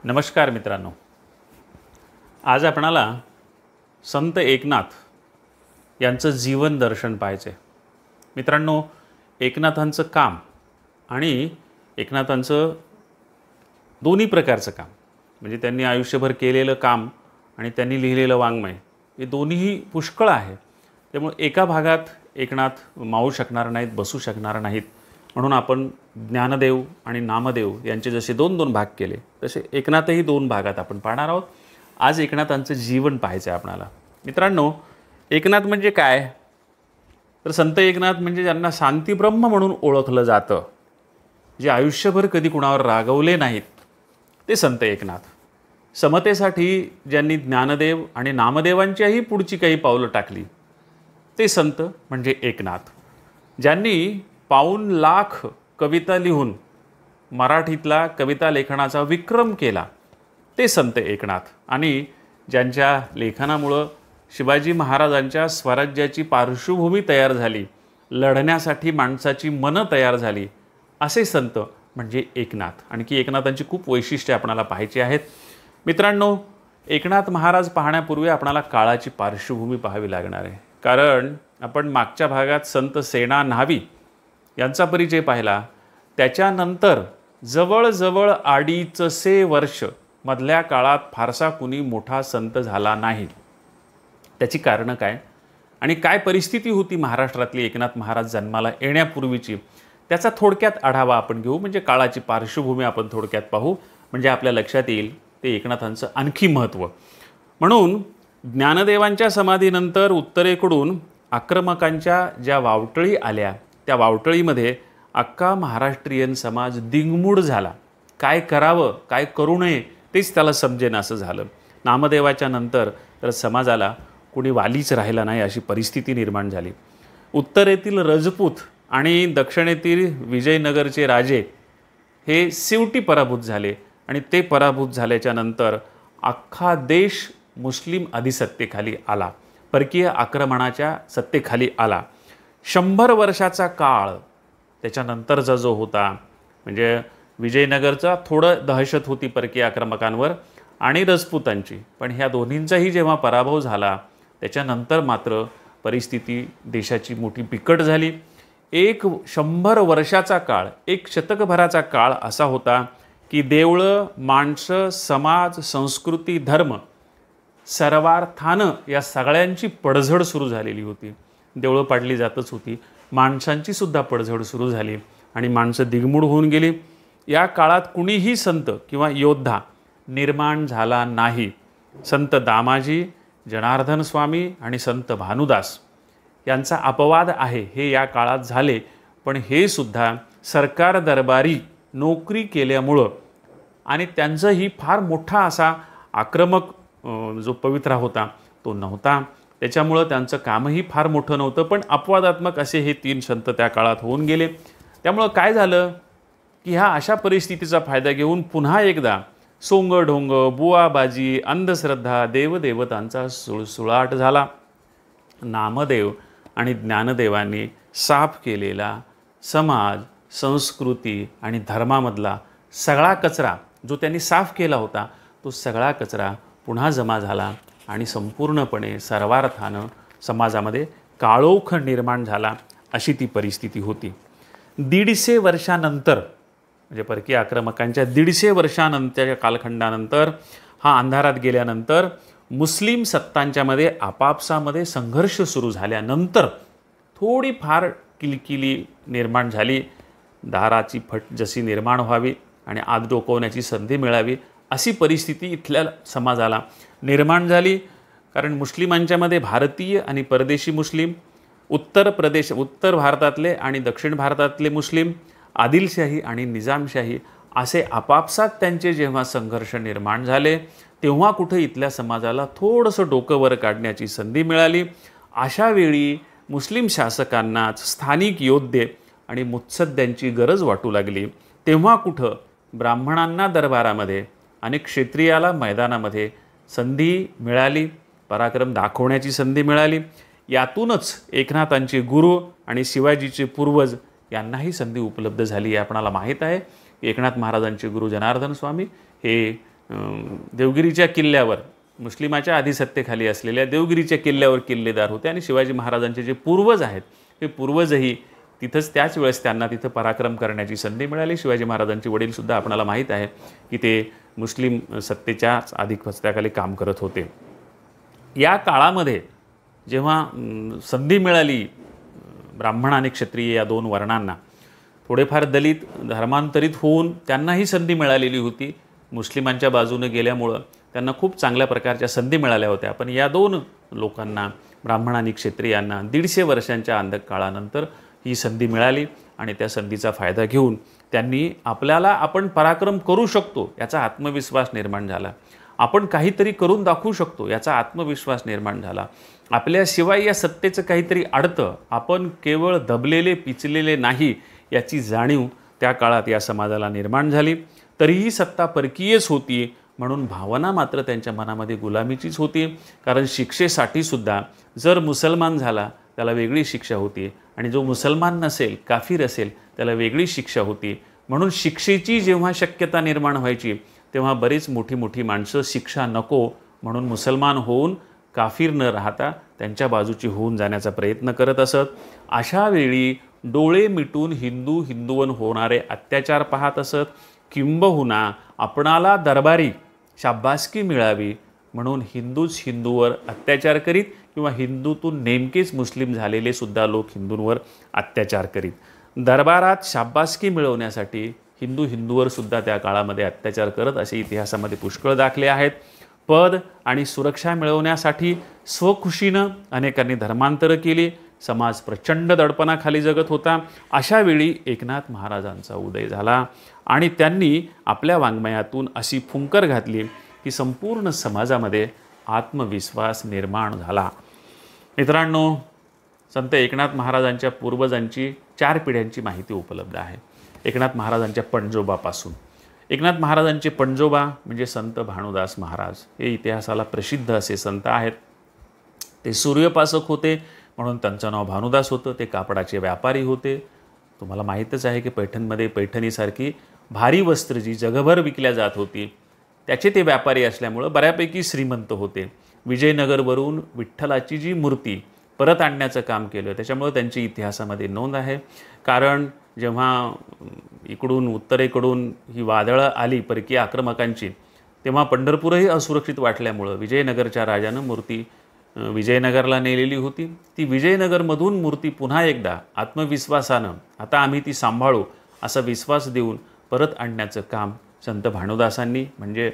नमस्कार मित्रांनो, आज आपणाला संत एकनाथ यांचं जीवन दर्शन पाहायचं आहे. मित्रांनो, एकनाथांचं काम आणि एकनाथांचं दोन्ही प्रकारचं काम म्हणजे त्यांनी आयुष्यभर केलेलं काम आणि त्यांनी लिहिलेलं वाङ्मय हे दोन्हीही पुष्कळ आहे. त्यामुळे एका भागात एकनाथ मावू शकणार नाहीत, बसू शकणार नाहीत. म्हणून आपण ज्ञानदेव आणि नामदेव यांचे जसे दोन दोन भाग केले तसे एकनाथही दोन भागात आपण पाहणार आहोत. आज एकनाथांचं जीवन पाहायचं आहे आपणाला. मित्रांनो, एकनाथ म्हणजे काय? तर संत एकनाथ म्हणजे ज्यांना शांतीब्रह्म म्हणून ओळखलं जातं, जे आयुष्यभर कधी कुणावर रागवले नाहीत, ते संत एकनाथ. समतेसाठी ज्यांनी ज्ञानदेव आणि नामदेवांच्याही पुढची काही पावलं टाकली, ते संत म्हणजे एकनाथ. ज्यांनी 5 लाख कविता लिहून मराठीतला कविता लेखनाचा विक्रम केला, ते संत एकनाथ. आणि ज्यांच्या लेखनामुळं शिवाजी महाराजांच्या स्वराज्याची पार्श्वभूमी तयार झाली, लढण्यासाठी माणसाची मनं तयार झाली, असे संत म्हणजे एकनाथ. आणखी एकनाथांची खूप वैशिष्ट्ये आपणाला पाहायची आहेत. मित्रांनो, एकनाथ महाराज पाहण्यापूर्वी आपणाला काळाची पार्श्वभूमी पाहावी लागणार आहे. कारण आपण मागच्या भागात संत सेना न्हावी यांचा परिचय पाहिला. त्याच्यानंतर जवळजवळ 2.5 वर्ष मधल्या काळात फारसा कुणी मोठा संत झाला नाही. त्याची कारणं काय आणि काय परिस्थिती होती महाराष्ट्रातली एकनाथ महाराज जन्माला येण्यापूर्वीची, त्याचा थोडक्यात आढावा आपण घेऊ. म्हणजे काळाची पार्श्वभूमी आपण थोडक्यात पाहू, म्हणजे आपल्या लक्षात येईल ते एकनाथांचं आणखी महत्त्व. म्हणून ज्ञानदेवांच्या समाधीनंतर उत्तरेकडून आक्रमकांच्या ज्या वावटळी आल्या, त्या वावटळीमध्ये अख्खा महाराष्ट्रीयन समाज दिंगमूढ झाला. काय करावं, काय करू नये तेच त्याला समजेन असं झालं. नामदेवाच्या नंतर तर समाजाला कुणी वालीच राहिला नाही, अशी परिस्थिती निर्माण झाली. उत्तरेतील राजपूत आणि दक्षिणेतील विजयनगरचे राजे हे शेवटी पराभूत झाले आणि ते पराभूत झाल्याच्या नंतर अख्खा देश मुस्लिम अधिसत्तेखाली आला, परकीय आक्रमणाच्या सत्तेखाली आला. 100 वर्षाचा काळ त्याच्यानंतरचा जो होता, म्हणजे विजयनगरचा थोडं दहशत होती परकीय आक्रमकांवर आणि राजपूतांची, पण ह्या दोन्हींचाही जेव्हा पराभव झाला त्याच्यानंतर मात्र परिस्थिती देशाची मोठी बिकट झाली. 100 वर्षाचा काळ, 1 शतकभराचा काळ असा होता की देवळं, माणसं, समाज, संस्कृती, धर्म सर्वार्थानं या सगळ्यांची पडझड सुरू झालेली होती. देवळं पाडली जातच होती, माणसांची सुद्धा पडझड सुरू झाली आणि माणसं दिगमूढ होऊन गेली. या काळात कुणीही संत किंवा योद्धा निर्माण झाला नाही. संत दामाजी, जनार्दन स्वामी आणि संत भानुदास यांचा अपवाद आहे, हे या काळात झाले. पण हे सुद्धा सरकार दरबारी नोकरी केल्यामुळं आणि त्यांचाही फार मोठा असा आक्रमक जो पवित्रा होता तो नव्हता, त्याच्यामुळं त्यांचं कामही फार मोठं नव्हतं. पण अपवादात्मक असे हे 3 संत त्या काळात होऊन गेले. त्यामुळं काय झालं की ह्या अशा परिस्थितीचा फायदा घेऊन पुन्हा एकदा सोंगढोंग, बुवाबाजी, अंधश्रद्धा, देवदेवतांचा सुळसुळाट झाला. नामदेव आणि ज्ञानदेवांनी साफ केलेला समाज, संस्कृती आणि धर्मामधला सगळा कचरा जो त्यांनी साफ केला होता, तो सगळा कचरा पुन्हा जमा झाला आणि संपूर्णपणे सर्वार्थानं समाजामध्ये काळोख निर्माण झाला, अशी ती परिस्थिती होती. 150 वर्षानंतर, म्हणजे परकीय आक्रमकांच्या 150 वर्षानंतरच्या कालखंडानंतर, हा अंधारात गेल्यानंतर मुस्लिम सत्तांच्यामध्ये आपापसामध्ये संघर्ष सुरू झाल्यानंतर थोडी फार किलकिली निर्माण झाली. दाराची फट जशी निर्माण व्हावी आणि आत डोकवण्याची संधी मिळावी, अशी परिस्थिती इथल्या समाजाला निर्माण झाली. कारण मुस्लिमांच्यामध्ये भारतीय आणि परदेशी मुस्लिम, उत्तर भारतातले आणि दक्षिण भारतातले मुस्लिम, आदिलशाही आणि निजामशाही असे आपापसात त्यांचे जेव्हा संघर्ष निर्माण झाले, तेव्हा कुठे इथल्या समाजाला थोडंसं डोकं वर काढण्याची संधी मिळाली. अशा वेळी मुस्लिम शासकांनाच स्थानिक योद्धे आणि मुत्सद्द्यांची गरज वाटू लागली. तेव्हा कुठं ब्राह्मणांना दरबारामध्ये आणि क्षत्रियाला मैदानामध्ये संधी मिळाली, पराक्रम दाखवण्याची संधी मिळाली. यातूनच एकनाथांचे गुरु आणि शिवाजीचे पूर्वज यांनाही संधी उपलब्ध झाली. आपणाला माहीत आहे एकनाथ महाराजांचे गुरु जनार्दन स्वामी हे देवगिरीच्या किल्ल्यावर, मुस्लिमाच्या आधिसत्तेखाली असलेल्या देवगिरीच्या किल्ल्यावर किल्लेदार होते आणि शिवाजी महाराजांचे जे पूर्वज आहेत ते पूर्वजही तिथंच त्याच वेळेस त्यांना तिथं पराक्रम करण्याची संधी मिळाली. शिवाजी महाराजांचे वडीलसुद्धा आपणाला माहीत आहे की ते मुस्लिम सत्तेच्याच आधिपत्याखाली काम करत होते. या काळामध्ये जेव्हा संधी मिळाली ब्राह्मण आणि क्षत्रिय या दोन वर्णांना, थोडेफार दलित धर्मांतरित होऊन त्यांनाही संधी मिळालेली होती. मुस्लिमांच्या बाजूने गेल्यामुळं त्यांना खूप चांगल्या प्रकारच्या संधी मिळाल्या होत्या. पण या दोन लोकांना, ब्राह्मण आणि क्षत्रियांना 150 वर्षांच्या अंधकाळानंतर ही संधी मिळाली आणि त्या संधीचा फायदा घेऊन त्यांनी आपल्याला आपण पराक्रम करू शकतो याचा आत्मविश्वास निर्माण झाला. आपण काहीतरी करून दाखवू शकतो याचा आत्मविश्वास निर्माण झाला. आपल्याशिवाय या सत्तेचं काहीतरी अडतं, आपण केवळ दबलेले पिचलेले नाही याची जाणीव त्या काळात या समाजाला निर्माण झाली. तरीही सत्ता परकीयच होती म्हणून भावना मात्र त्यांच्या मनामध्ये गुलामीचीच होती. कारण शिक्षेसाठी सुद्धा जर मुसलमान झाला त्याला वेगळी शिक्षा होती आणि जो मुसलमान नसेल, काफीर असेल, त्याला वेगळी शिक्षा होती. म्हणून शिक्षेची जेव्हा शक्यता निर्माण व्हायची तेव्हा बरीच मोठी मोठी माणसं शिक्षा नको म्हणून मुसलमान होऊन काफीर न राहता त्यांच्या बाजूची होऊन जाण्याचा प्रयत्न करत असत. अशा वेळी डोळे मिटून हिंदू हिंदुवन होणारे अत्याचार पाहत असत. किंबहुना आपणाला दरबारी शाब्बासकी मिळावी म्हणून हिंदूच हिंदूवर अत्याचार करीत किंवा हिंदूतून नेमकेच मुस्लिम झालेले सुद्धा लोक हिंदूंवर अत्याचार करीत. दरबारात शाब्बासकी मिळवण्यासाठी हिंदू हिंदूवर सुद्धा त्या काळामध्ये अत्याचार करत असे इतिहासामध्ये पुष्कळ दाखले आहेत. पद आणि सुरक्षा मिळवण्यासाठी स्वखुशीनं अनेकांनी धर्मांतरं केली. समाज प्रचंड दडपणाखाली जगत होता. अशा वेळी एकनाथ महाराजांचा उदय झाला आणि त्यांनी आपल्या वाङ्मयातून अशी फुंकर घातली की संपूर्ण समाजामध्ये आत्मविश्वास निर्माण झाला. मित्रांनो, संत एकनाथ महाराजांच्या पूर्वजांची 4 पिढ्यांची माहिती उपलब्ध आहे. एकनाथ महाराजांच्या पणजोबापासून. एकनाथ महाराजांचे पणजोबा म्हणजे संत भानुदास महाराज. हे इतिहासाला प्रसिद्ध असे संत आहेत. ते सूर्यपासक होते म्हणून त्यांचं नाव भानुदास होतं. ते कापडाचे व्यापारी होते. तुम्हाला माहीतच आहे की पैठणमध्ये पैठणीसारखी भारी वस्त्र जी जगभर विकल्या जात होती त्याचे ते व्यापारी असल्यामुळं बऱ्यापैकी श्रीमंत होते. विजयनगरवरून विठ्ठलाची जी मूर्ती परत आणण्याचं काम केलं त्याच्यामुळं त्यांची इतिहासामध्ये नोंद आहे. कारण जेव्हा इकडून उत्तरेकडून ही वादळं आली परकीय आक्रमकांची तेव्हा पंढरपूरही असुरक्षित वाटल्यामुळं विजयनगरच्या राजानं मूर्ती विजयनगरला नेलेली होती. ती विजयनगरमधून मूर्ती पुन्हा एकदा आत्मविश्वासानं आता आम्ही ती सांभाळू असा विश्वास देऊन परत आणण्याचं काम संत भानुदासांनी म्हणजे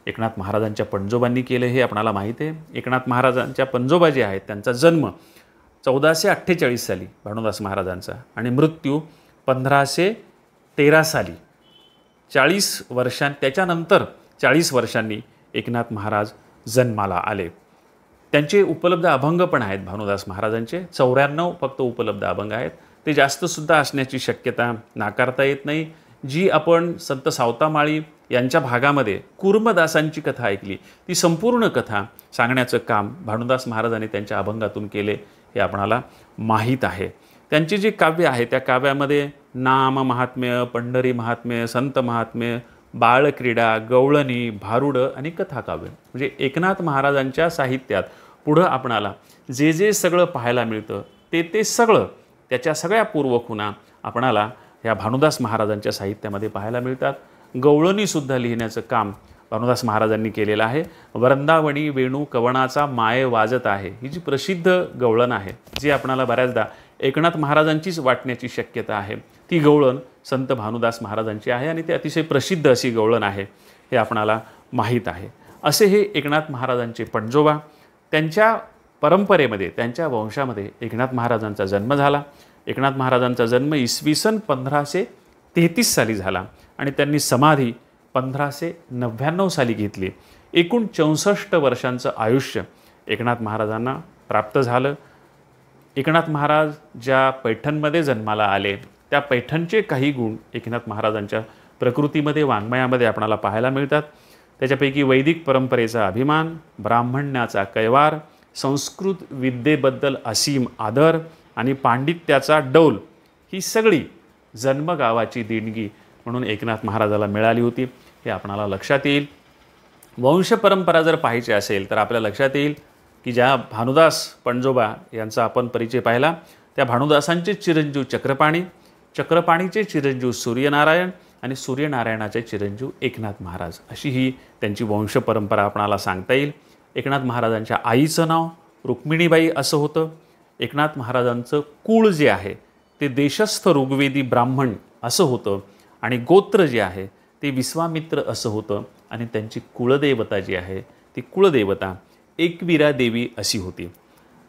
एकनाथ महाराजांच्या पणजोबांनी केलं हे आपणाला माहीत आहे. एकनाथ महाराजांच्या पणजोबा जे आहेत त्यांचा जन्म 1448 साली भानुदास महाराजांचा आणि मृत्यू 1513 साली. 40 त्याच्यानंतर 40 वर्षांनी एकनाथ महाराज जन्माला आले. त्यांचे उपलब्ध अभंग पण आहेत भानुदास महाराजांचे. 94 फक्त उपलब्ध अभंग आहेत. ते जास्तसुद्धा असण्याची शक्यता नाकारता येत नाही. जी आपण संत सावतामाळी यांच्या भागामध्ये कुर्मदासांची कथा ऐकली ती संपूर्ण कथा सांगण्याचं काम भानुदास महाराजांनी त्यांच्या अभंगातून केले हे आपणाला माहीत आहे. त्यांची जी काव्य आहे त्या काव्यामध्ये नाम महात्म्य, पंढरी महात्म्य, संत महात्म्य, बाळक्रीडा, गवळणी, भारुडं आणि कथाकाव्य म्हणजे एकनाथ महाराजांच्या साहित्यात पुढं आपणाला जे जे सगळं पाहायला मिळतं ते सगळं त्याच्या सगळ्या पूर्वखुणा आपणाला ह्या भानुदास महाराजांच्या साहित्यामध्ये पाहायला मिळतात. गवळणीसुद्धा लिहिण्याचं काम भानुदास महाराजांनी केलेलं आहे. वृंदावनी वेणू कवणाचा माये वाजत आहे ही जी प्रसिद्ध गवळण आहे जी आपणाला बऱ्याचदा एकनाथ महाराजांचीच वाटण्याची शक्यता आहे ती गवळण संत भानुदास महाराजांची आहे आणि ते अतिशय प्रसिद्ध अशी गवळण आहे हे आपणाला माहीत आहे. असे हे एकनाथ महाराजांचे पणजोबा. त्यांच्या परंपरेमध्ये त्यांच्या वंशामध्ये एकनाथ महाराजांचा जन्म झाला. एकनाथ महाराजांचा जन्म इसवी सन 1533 साली झाला आणि त्यांनी समाधी 1599 साली घेतली. एकूण 64 वर्षांचं आयुष्य एकनाथ महाराजांना प्राप्त झालं. एकनाथ महाराज ज्या पैठणमध्ये जन्माला आले त्या पैठणचे काही गुण एकनाथ महाराजांच्या प्रकृतीमध्ये वाङ्मयामध्ये आपणाला पाहायला मिळतात. त्याच्यापैकी वैदिक परंपरेचा अभिमान, ब्राह्मण्याचा कैवार, संस्कृत विद्येबद्दल असीम आदर आणि पांडित्याचा डौल ही सगळी जन्मगावाची देणगी म्हणून एकनाथ महाराजाला मिळाली होती हे आपणाला लक्षात येईल. वंश परंपरा जर पाहायची असेल तर आपल्या लक्षात येईल की ज्या भानुदास पणजोबा यांचा आपण परिचय पाहिला, त्या भानुदासांचे चिरंजीव चक्रपाणी, चक्रपाणीचे चिरंजीव सूर्यनारायण आणि सूर्यनारायणाचे चिरंजीव एकनाथ महाराज, अशी ही त्यांची वंश परंपरा आपणाला सांगता येईल. एकनाथ महाराजांच्या आईचं नाव रुक्मिणीबाई असं होतं. एकनाथ महाराजांचं कुळ जे आहे ते देशस्थ ऋग्वेदी ब्राह्मण असं होतं आणि गोत्र जे आहे ते विश्वामित्र असं होतं आणि त्यांची कुळदेवता जी आहे ती कुळदेवता एकविरा देवी अशी होती.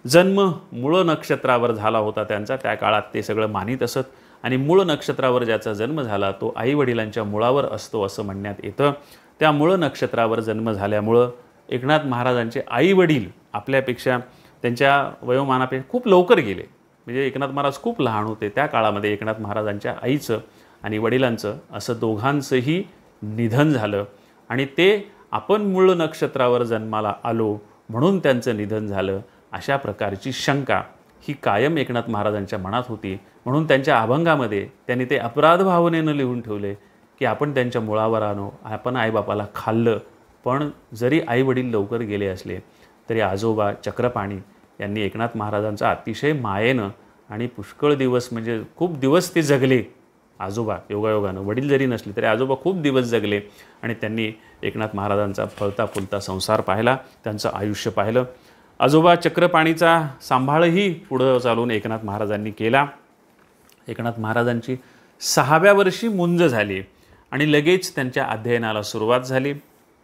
जन्म मूळ नक्षत्रावर झाला होता त्यांचा, त्या काळात ते सगळं मानित असत आणि मूळ नक्षत्रावर ज्याचा जन्म झाला तो आईवडिलांच्या मुळावर असतो असं म्हणण्यात येतं. त्या मूळ नक्षत्रावर जन्म झाल्यामुळं एकनाथ महाराजांचे आईवडील आपल्यापेक्षा त्यांच्या वयोमानापेक्षा खूप लवकर गेले. म्हणजे एकनाथ महाराज खूप लहान होते त्या काळामध्ये. एकनाथ महाराजांच्या आईचं आणि वडिलांचं असं दोघांचंही निधन झालं आणि ते आपण मूळ नक्षत्रावर जन्माला आलो म्हणून त्यांचं निधन झालं, अशा प्रकारची शंका ही कायम एकनाथ महाराजांच्या मनात होती. म्हणून त्यांच्या अभंगामध्ये त्यांनी ते अपराध भावनेनं लिहून ठेवले की आपण त्यांच्या मुळावर आलो, आपण आईबापाला खाल्लं. पण जरी आईवडील लवकर गेले असले तरी आजोबा चक्रपाणी यांनी एकनाथ महाराजांचा अतिशय मायेनं आणि पुष्कळ दिवस, म्हणजे खूप दिवस ते जगले. आजोबा योगायोगानं, वडील जरी नसले तरी आजोबा खूप दिवस जगले आणि त्यांनी एकनाथ महाराजांचा फळता फुलता संसार पाहिला, त्यांचं आयुष्य पाहिलं. आजोबा चक्रपाणीचा सांभाळही पुढं चालून एकनाथ महाराजांनी केला. एकनाथ महाराजांची 6व्या वर्षी मुंज झाली आणि लगेच त्यांच्या अध्ययनाला सुरुवात झाली.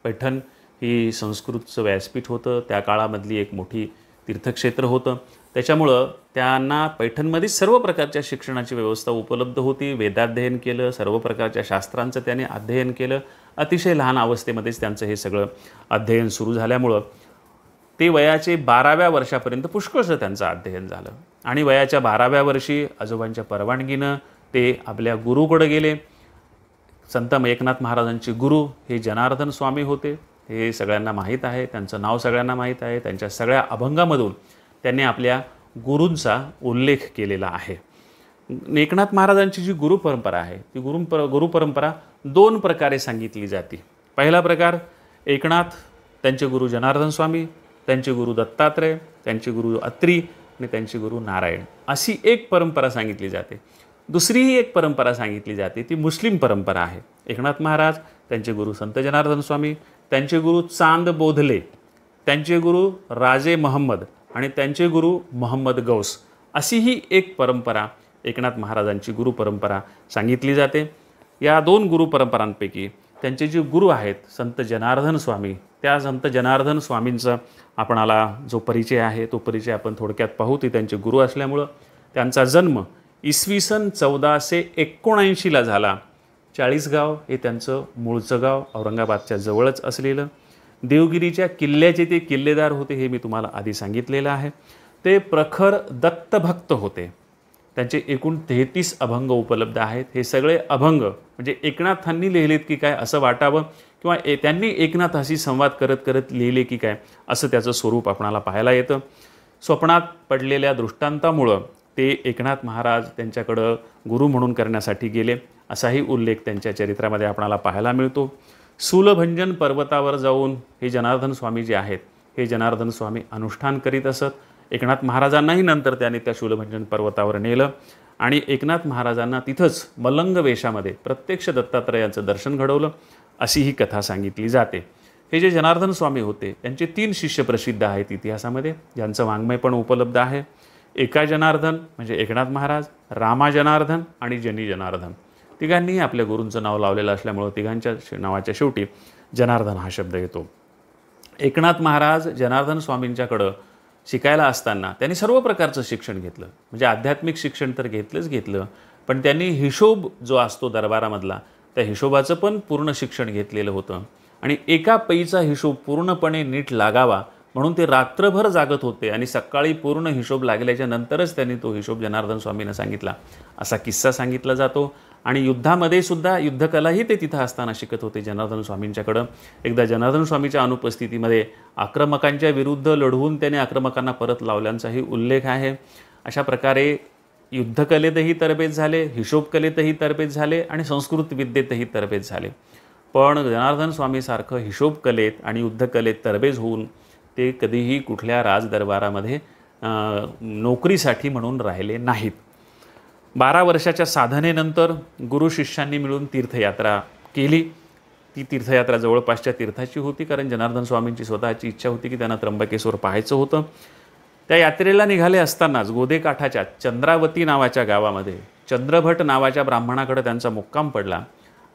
पैठण ही संस्कृतचं व्यासपीठ होतं, त्या काळामधली एक मोठी तीर्थक्षेत्र होतं. त्याच्यामुळं त्यांना पैठणमध्ये सर्व प्रकारच्या शिक्षणाची व्यवस्था उपलब्ध होती. वेदाध्ययन केलं, सर्व प्रकारच्या शास्त्रांचं त्याने अध्ययन केलं. अतिशय लहान अवस्थेमध्येच त्यांचं हे सगळं अध्ययन सुरू झाल्यामुळं ते वयाचे 12व्या वर्षापर्यंत पुष्कळसं त्यांचं अध्ययन झालं आणि वयाच्या 12व्या वर्षी आजोबांच्या परवानगीनं ते आपल्या गुरुकडे गेले. संत एकनाथ महाराजांचे गुरु हे जनार्दन स्वामी होते. हे सगळ्यांना माहीत आहे, त्यांचं नाव सगळ्यांना माहीत आहे. त्यांच्या सगळ्या अभंगामधून त्यांनी आपल्या गुरूंचा उल्लेख केलेला आहे. एकनाथ महाराजांची जी गुरुपरंपरा आहे ती गुरुपरंपरा 2 प्रकारे सांगितली जाते. पहिला प्रकार, एकनाथ, त्यांचे गुरु जनार्दन स्वामी, त्यांचे गुरु दत्तात्रय, त्यांचे गुरु अत्री आणि त्यांचे गुरु नारायण, अशी एक परंपरा सांगितली जाते. दुसरीही एक परंपरा सांगितली जाते, ती मुस्लिम परंपरा आहे. एकनाथ महाराज, त्यांचे गुरु संत जनार्दन स्वामी, त्यांचे गुरु चांद बोधले, त्यांचे गुरु राजे महम्मद आणि त्यांचे गुरु मोहम्मद गौस, अशी ही एक परंपरा एकनाथ महाराजांची गुरुपरंपरा सांगितली जाते. या 2 गुरुपरंपरांपैकी त्यांचे जे गुरु आहेत संत जनार्दन स्वामी, त्या संत जनार्दन स्वामींचा आपणाला जो परिचय आहे तो परिचय आपण थोडक्यात पाहू. ते त्यांचे गुरु असल्यामुळं त्यांचा जन्म इसवी सन 1479ला झाला. चाळीसगाव हे त्यांचं मूळचं गाव, औरंगाबादच्या जवळच असलेलं. देवगिरीच्या किल्ल्याचे ते किल्लेदार होते, हे मी तुम्हाला आधी सांगितलेलं आहे. ते प्रखर दत्तभक्त होते. त्यांचे एकूण 33 अभंग उपलब्ध आहेत. हे सगळे अभंग म्हणजे एकनाथांनी लिहिलेत की काय असं वाटावं किंवा त्यांनी एकनाथाशी संवाद करत करत लिहिले की काय असं त्याचं स्वरूप आपणाला पाहायला येतं. स्वप्नात पडलेल्या दृष्टांतामुळं ते एकनाथ महाराज त्यांच्याकडं गुरु म्हणून करण्यासाठी गेले, असाही उल्लेख त्यांच्या चरित्रामध्ये आपणाला पाहायला मिळतो. शूलभंजन पर्वतावर जाऊन हे जनार्दन स्वामी जे आहेत हे जनार्दन स्वामी अनुष्ठान करीत असत. एकनाथ महाराजांनाही नंतर त्याने त्या शूलभंजन पर्वतावर नेलं आणि एकनाथ महाराजांना तिथंच मलंग वेशामध्ये प्रत्यक्ष दत्तात्रयाचं दर्शन घडवलं, अशी ही कथा सांगितली जाते. हे जे जनार्दन स्वामी होते त्यांचे 3 शिष्य प्रसिद्ध आहेत इतिहासामध्ये, ज्यांचं वाङ्मय पण उपलब्ध आहे. एका जनार्दन म्हणजे एकनाथ महाराज, रामा जनार्दन आणि जनी जनार्दन, तिघांनीही आपल्या गुरूंचं नाव लावलेलं असल्यामुळं तिघांच्या नावाच्या शेवटी जनार्दन हा शब्द येतो. एकनाथ महाराज जनार्दन स्वामींच्याकडं शिकायला असताना त्यांनी सर्व प्रकारचं शिक्षण घेतलं. म्हणजे आध्यात्मिक शिक्षण तर घेतलं, पण त्यांनी हिशोब जो असतो दरबारामधला त्या हिशोबाचं पण पूर्ण शिक्षण घेतलेलं होतं. आणि एका पैचा हिशोब पूर्णपणे नीट लागावा म्हणून ते रात्रभर जागत होते आणि सकाळी पूर्ण हिशोब लागल्याच्या नंतरच त्यांनी तो हिशोब जनार्दन स्वामींना सांगितला, असा किस्सा सांगितला जातो. आणि युद्धामध्ये सुद्धा युद्धकलाही ते तिथं असताना शिकत होते जनार्दन स्वामींच्याकडं. एकदा जनार्दन स्वामीच्या अनुपस्थितीमध्ये आक्रमकांच्या विरुद्ध लढवून त्याने आक्रमकांना परत लावल्यांचाही उल्लेख आहे. अशा प्रकारे युद्धकलेतही तरबेज झाले, हिशोबकलेतही तरबेज झाले आणि संस्कृत विद्येतही तरबेज झाले. पण जनार्दन स्वामीसारखं हिशोब कलेत आणि युद्धकलेत तरबेज होऊन ते कधीही कुठल्या राजदरबारामध्ये नोकरीसाठी म्हणून राहिले नाहीत. 12 वर्षाच्या साधनेनंतर गुरु शिष्यांनी मिळून तीर्थयात्रा केली. ती तीर्थयात्रा जवळपासच्या तीर्थाची होती, कारण जनार्दन स्वामींची स्वतःची इच्छा होती की त्यांना त्र्यंबकेश्वर पाहायचं होतं. त्या यात्रेला निघाले असतानाच गोदेकाठाच्या चंद्रावती नावाच्या गावामध्ये चंद्रभट नावाच्या ब्राह्मणाकडे त्यांचा मुक्काम पडला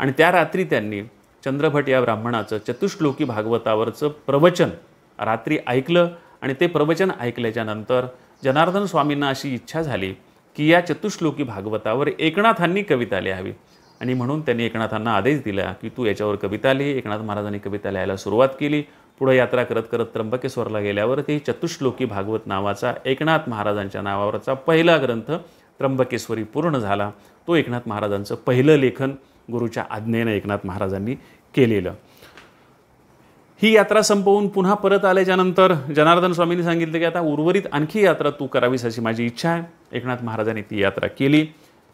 आणि त्या रात्री त्यांनी चंद्रभट या ब्राह्मणाचं चतुश्लोकी भागवतावरचं प्रवचन रात्री ऐकलं आणि ते प्रवचन ऐकल्याच्या नंतर जनार्दन स्वामींना अशी इच्छा झाली की या चतुश्लोकी भागवतावर एकनाथांनी कविता लिहावी आणि म्हणून त्यांनी एकनाथांना आदेश दिला की तू याच्यावर कविता लिही. एकनाथ महाराजांनी कविता लिहायला सुरुवात केली. पुढे यात्रा करत करत त्र्यंबकेश्वरला गेल्यावर ते चतुश्लोकी भागवत नावाचा एकनाथ महाराजांच्या नावावरचा पहिला ग्रंथ त्र्यंबकेश्वरी पूर्ण झाला. तो एकनाथ महाराजांचं पहिलं लेखन गुरुच्या आज्ञेनं एकनाथ महाराजांनी केलेलं. ही यात्रा संपवून पुन्हा परत आल्याच्यानंतर जनार्दन स्वामींनी सांगितलं की आता उर्वरित आणखी यात्रा तू करावीस अशी माझी इच्छा आहे. एकनाथ महाराजांनी ती यात्रा केली.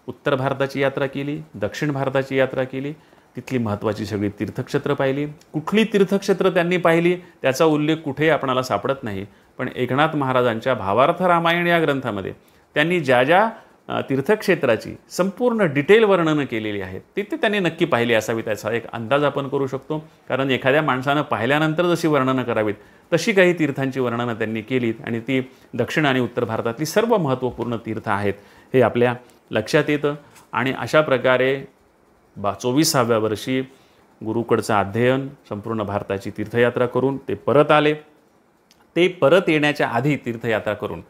उत्तर भारताची यात्रा केली, दक्षिण भारताची यात्रा केली, तिथली महत्त्वाची सगळी तीर्थक्षेत्र पाहिली. कुठली तीर्थक्षेत्र त्यांनी पाहिली त्याचा उल्लेख कुठेही आपणाला सापडत नाही, पण एकनाथ महाराजांच्या भावार्थ रामायण या ग्रंथामध्ये त्यांनी ज्या ज्या तीर्थक्षेत्राची संपूर्ण डिटेल वर्णनं केलेली आहेत तिथे त्यांनी नक्की पाहिली असावी त्याचा एक अंदाज आपण करू शकतो. कारण एखाद्या माणसानं पाहिल्यानंतर जशी वर्णनं करावीत तशी काही तीर्थांची वर्णनं त्यांनी केलीत आणि ती दक्षिण आणि उत्तर भारतातली सर्व महत्त्वपूर्ण तीर्थ आहेत हे आपल्या लक्षात येतं. आणि अशा प्रकारे 24व्या वर्षी गुरुकडचं अध्ययन, संपूर्ण भारताची तीर्थयात्रा करून ते परत आले. ते परत येण्याच्या आधी तीर्थयात्रा करून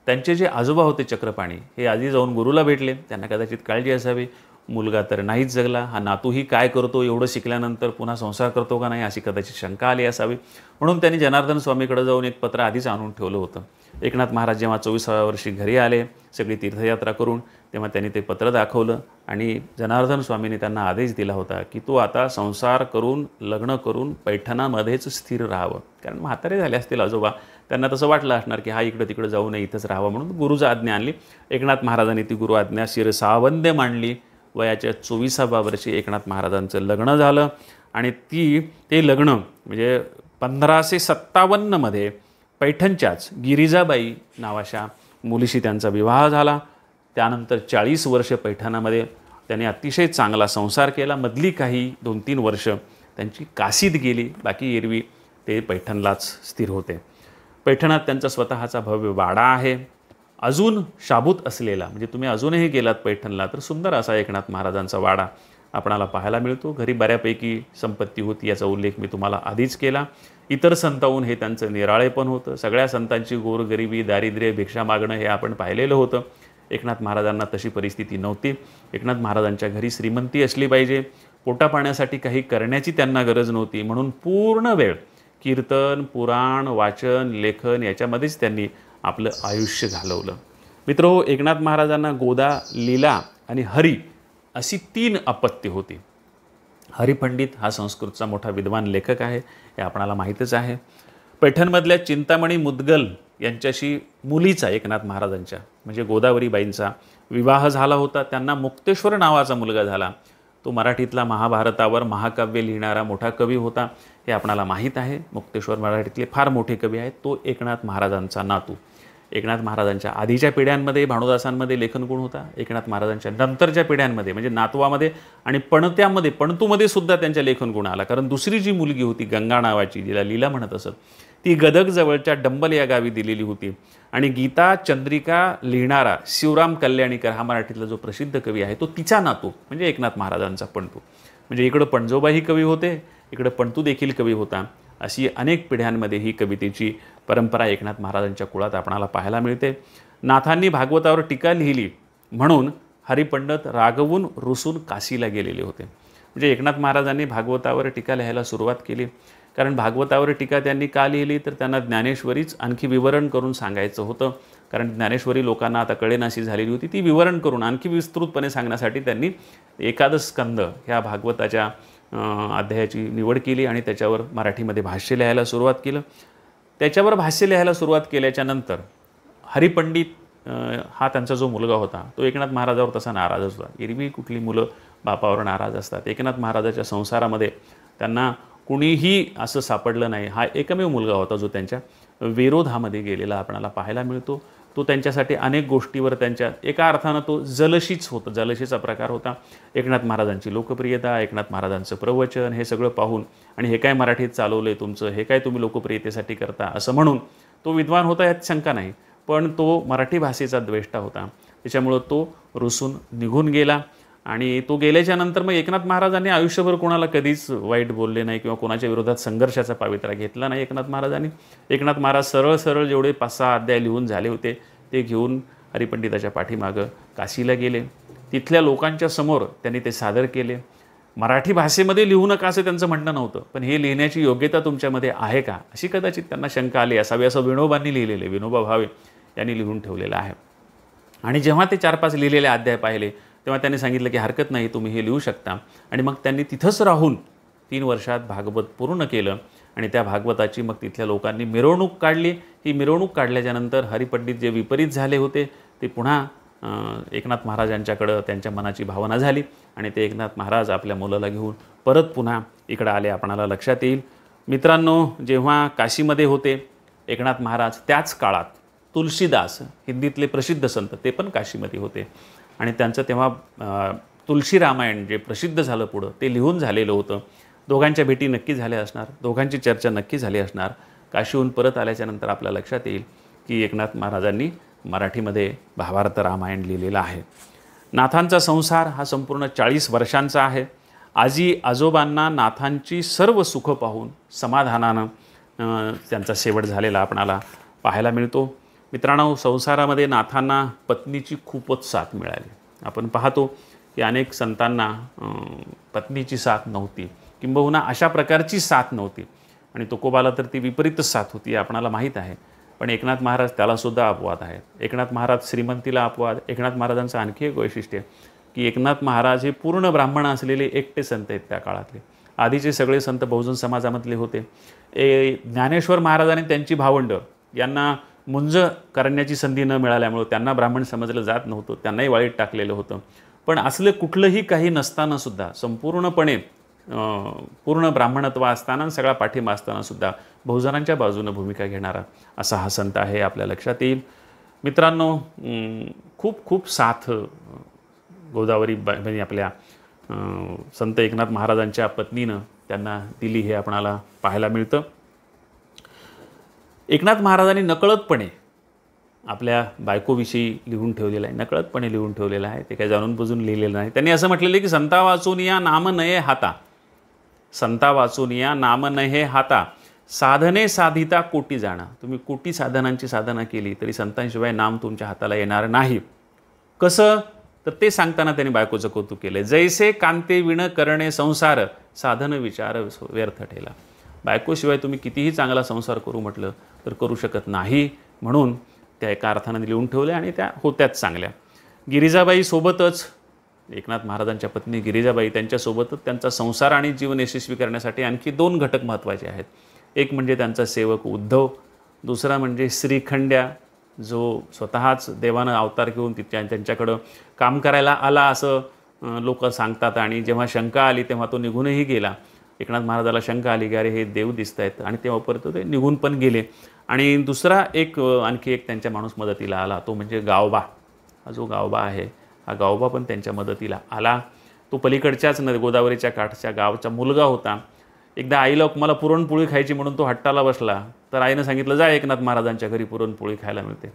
त्यांचे जे आजोबा होते चक्रपाणी हे आधी जाऊन गुरुला भेटले. त्यांना कदाचित काळजी असावी, मुलगा तर नाहीच जगला, हा नातूही काय करतो, एवढं शिकल्यानंतर पुन्हा संसार करतो का नाही अशी कदाचित शंका आली असावी. म्हणून त्यांनी जनार्दन स्वामीकडे जाऊन एक पत्र आधीच आणून ठेवलं होतं. एकनाथ महाराज जेव्हा 24व्या वर्षी घरी आले सगळी तीर्थयात्रा करून तेव्हा त्यांनी ते पत्र दाखवलं आणि जनार्दन स्वामींनी त्यांना आदेश दिला होता की तू आता संसार करून लग्न करून पैठणामध्येच स्थिर राहावं. कारण म्हातारे झाले असतील आजोबा, त्यांना तसं वाटलं असणार की हा इकडं तिकडं जाऊ नये, इथंच राहावं. म्हणून गुरुची आज्ञा आणली. एकनाथ महाराजांनी ती गुरु आज्ञा शिरसावंद्य मांडली. वयाच्या 24व्या वर्षी एकनाथ महाराजांचं लग्न झालं आणि ते लग्न म्हणजे 1557मध्ये पैठणच्याच गिरिजाबाई नावाच्या मुलीशी त्यांचा विवाह झाला. त्यानंतर 40 वर्ष पैठणामध्ये त्यांनी अतिशय चांगला संसार केला. मधली काही 2-3 वर्ष त्यांची काशीत गेली, बाकी एरवी ते पैठणलाच स्थिर होते. पैठणात त्यांचा स्वतःचा भव्य वाडा आहे. अजून शाबूत असलेला, म्हणजे तुम्ही अजूनही गेलात पैठणला तर सुंदर असा एकनाथ महाराजांचा वाडा आपणाला पाहायला मिळतो. घरी बऱ्यापैकी संपत्ती होती याचा उल्लेख मी तुम्हाला आधीच केला. इतर संतांहून हे त्यांचं निराळेपण होतं. सगळ्या संतांची गोरगरिबी, दारिद्र्य, भिक्षा मागणं हे आपण पाहिलेलं होतं. एकनाथ महाराजांना तशी परिस्थिती नव्हती. एकनाथ महाराजांच्या घरी श्रीमंती असली पाहिजे, पोटा पाण्यासाठी काही करण्याची त्यांना गरज नव्हती. म्हणून पूर्ण वेळ कीर्तन, पुराण, वाचन, लेखन याच्यामध्येच त्यांनी आपलं आयुष्य घालवलं. मित्रो, एकनाथ महाराजांना गोदा, लीला आणि हरी अशी 3 अपत्य होती. हरिपंडित हा संस्कृतचा मोठा विद्वान लेखक आहे, हे आपणाला माहीतच आहे. पैठणमधल्या चिंतामणी मुदगल यांच्याशी मुलीचा एकनाथ महाराजांच्या म्हणजे गोदावरीबाईंचा विवाह झाला होता. त्यांना मुक्तेश्वर नावाचा मुलगा झाला. तो मराठीतला महाभारतावर महाकाव्य लिहिणारा मोठा कवी होता, हे आपणाला माहीत आहे. मुक्तेश्वर मराठीतले फार मोठे कवी आहेत. तो एकनाथ महाराजांचा नातू. एकनाथ महाराजांच्या आधीच्या पिढ्यांमध्ये भानुदासांमध्ये लेखनगुण होता. एकनाथ महाराजांच्या नंतरच्या पिढ्यांमध्ये म्हणजे नातवामध्ये आणि पणतूमध्ये सुद्धा त्यांच्या लेखनगुण आला. कारण दुसरी जी मुलगी होती गंगा नावाची, जिला लीला म्हणत असत, ती गदग जवळच्या डंबल या गावी दिलेली होती. आणि गीता चंद्रिका लिहिणारा शिवराम कल्याणीकर हा मराठीतला जो प्रसिद्ध कवी आहे तो तिचा नातू म्हणजे एकनाथ महाराजांचा पणतू. म्हणजे इकडं पणजोबाही कवी होते, इकडं पणतू देखील कवी होता. अशी अनेक पिढ्यांमध्ये ही कवितेची परंपरा एकनाथ महाराजांच्या कुळात आपणाला पाहायला मिळते. नाथांनी भागवतावर टीका लिहिली म्हणून हरिपंडित रागवून रुसून काशीला गेलेले होते. म्हणजे एकनाथ महाराजांनी भागवतावर टीका लिहायला सुरुवात केली. कारण भागवतावर टीका त्यांनी का लिहिली तर त्यांना ज्ञानेश्वरीच आणखी विवरण करून सांगायचं होतं. कारण ज्ञानेश्वरी लोकांना आता कळेनाशी झालेली होती, ती विवरण करून आणखी विस्तृतपणे सांगण्यासाठी त्यांनी एकादश स्कंद ह्या भागवताच्या अध्यायाची निवड केली आणि त्याच्यावर मराठीमध्ये भाष्य लिहायला सुरुवात केलं. त्याच्यावर भाष्य लिहायला सुरुवात केल्याच्यानंतर हरिपंडित हा त्यांचा जो मुलगा होता तो एकनाथ महाराजावर तसा नाराज होता. एरवी कुठली मुलं बापावर नाराज असतात. एकनाथ महाराजाच्या संसारामध्ये त्यांना कुणीही असं सापडलं नाही. हा एकमेव मुलगा होता जो त्यांच्या विरोधामध्ये गेलेला आपल्याला पाहायला मिळतो. तो त्यांच्यासाठी अनेक गोष्टीवर त्यांच्या एका अर्थानं तो जलशीच होता, जलशीचा प्रकार होता. एकनाथ महाराजांची लोकप्रियता, एकनाथ महाराजांचं प्रवचन हे सगळं पाहून आणि हे काय मराठीत चालवलं आहे तुमचं, हे काय तुम्ही लोकप्रियतेसाठी करता असं म्हणून तो विद्वान होता यात शंका नाही, पण तो मराठी भाषेचा द्वेष्टा होता. त्याच्यामुळं तो रुसून निघून गेला आणि तो गेल्याच्या नंतर मग एकनाथ महाराजांनी आयुष्यभर कोणाला कधीच वाईट बोलले नाही किंवा कोणाच्या विरोधात संघर्षाचा पावित्रा घेतला नाही एकनाथ महाराजांनी. एकनाथ महाराज सरळ सरळ जेवढे 5-6 अध्याय लिहून झाले होते ते घेऊन हरिपंडिताच्या पाठीमागं काशीला गेले. तिथल्या लोकांच्या समोर त्यांनी ते सादर केले. मराठी भाषेमध्ये लिहू नका असं त्यांचं म्हणणं नव्हतं, पण हे लिहिण्याची योग्यता तुमच्यामध्ये आहे का अशी कदाचित त्यांना शंका आली असावी, असं विनोबांनी लिहिलेले, विनोबा भावे यांनी लिहून ठेवलेलं आहे. आणि जेव्हा ते 4-5 लिहिलेले अध्याय पाहिले तेव्हा त्यांनी सांगितलं की हरकत नाही, तुम्ही हे लिहू शकता. आणि मग त्यांनी तिथंच राहून 3 वर्षात भागवत पूर्ण केलं आणि त्या भागवताची मग तिथल्या लोकांनी मिरवणूक काढली. ही मिरवणूक काढल्याच्यानंतर हरिपंडित जे विपरीत झाले होते ते पुन्हा एकनाथ महाराजांच्याकडं त्यांच्या मनाची भावना झाली आणि ते एकनाथ महाराज आपल्या मुलाला घेऊन परत पुन्हा इकडं आले. आपणाला लक्षात येईल मित्रांनो, जेव्हा काशीमध्ये होते एकनाथ महाराज त्याच काळात तुलसीदास हिंदीतले प्रसिद्ध संत ते पण काशीमध्ये होते आणि त्यांचं तेव्हा तुलसी रामायण जे प्रसिद्ध झालं पुढं ते लिहून झालेलं होतं. दोघांच्या भेटी नक्की झाल्या असणार, दोघांची चर्चा नक्की झाली असणार. काशीहून परत आल्याच्यानंतर आपल्या लक्षात येईल की एकनाथ महाराजांनी मराठीमध्ये भावार्थ रामायण लिहिलेलं आहे. नाथांचा संसार हा संपूर्ण 40 वर्षांचा आहे. आजी आजोबांना नाथांची सर्व सुखं पाहून समाधानानं त्यांचा शेवट झालेला आपणाला पाहायला मिळतो. मित्रांनो, संसारामध्ये नाथांना पत्नीची खूपच साथ मिळाली. आपण पाहतो की अनेक संतांना पत्नीची साथ नव्हती, किंबहुना अशा प्रकारची साथ नव्हती आणि तुकोबाला तर ती विपरीतच साथ होती आपणाला माहीत आहे. पण एकनाथ महाराज त्यालासुद्धा अपवाद आहेत. एकनाथ महाराज श्रीमंतीला अपवाद. एकनाथ महाराजांचं आणखी एक वैशिष्ट्य की एकनाथ महाराज हे पूर्ण ब्राह्मण असलेले एकटे संत आहेत त्या काळातले. आधीचे सगळे संत बहुजन समाजामधले होते. ज्ञानेश्वर महाराजांनी त्यांची भावंड यांना मुंज करण्याची संधी न मिळाल्यामुळं त्यांना ब्राह्मण समजलं जात नव्हतं, त्यांनाही वाळीत टाकलेलं होतं. पण असलं कुठलंही काही नसतानासुद्धा संपूर्णपणे पूर्ण ब्राह्मणत्व असताना सगळा पाठिंबा असतानासुद्धा बहुजनांच्या बाजूनं भूमिका घेणारा असा हा संत आहे आपल्या लक्षात येईल. मित्रांनो, खूप खूप साथ गोदावरी बाई आपल्या संत एकनाथ महाराजांच्या पत्नीनं त्यांना दिली हे आपणाला पाहायला मिळतं. एकनाथ महाराजांनी नकळतपणे आपल्या बायकोविषयी लिहून ठेवलेलं आहे, नकळतपणे लिहून ठेवलेलं आहे, ते काही जाणून बुजून लिहिलेलं नाही. त्यांनी असं म्हटलेलं आहे की संता वाचून या नाम नये हाता, संता वाचून या नाम नये हाता, साधने साधिता कोटी जाणा. तुम्ही कोटी साधनांची साधना केली तरी संतांशिवाय नाम तुमच्या हाताला येणार नाही. कसं तर ते सांगताना त्यांनी बायकोचं कौतुक केलं. जैसे कांते विण करणे संसार, साधन विचार व्यर्थ ठेला. बायकोशिवाय तुम्ही कितीही चांगला संसार करू म्हटलं तर करू शकत नाही. म्हणून त्या एका अर्थानं लिहून ठेवल्या आणि त्या होत्याच चांगल्या. गिरिजाबाई सोबतच एकनाथ महाराजांच्या पत्नी गिरिजाबाई त्यांच्यासोबतच त्यांचा संसार आणि जीवन यशस्वी करण्यासाठी आणखी 2 घटक महत्त्वाचे आहेत. एक म्हणजे त्यांचा सेवक उद्धव, दुसरा म्हणजे श्रीखंड्या जो स्वतःच देवानं अवतार घेऊन त्यांच्याकडं काम करायला आला असं लोक सांगतात. आणि जेव्हा शंका आली तेव्हा तो निघूनही गेला. एकनाथ महाराजाला शंका आली की अरे हे देव दिसत आहेत आणि तेव्हा परत ते निघून पण गेले. आणि दुसरा आणखी एक त्यांच्या माणूस मदतीला आला, तो म्हणजे गावबा. हा जो गावबा आहे हा गावबा पण त्यांच्या मदतीला आला. तो पलीकडच्याच गोदावरीच्या काठच्या गावचा मुलगा होता. एकदा आईला मला पुरणपोळी खायची म्हणून तो हट्टाला बसला तर आईनं सांगितलं जा एकनाथ महाराजांच्या घरी पुरणपोळी खायला मिळते.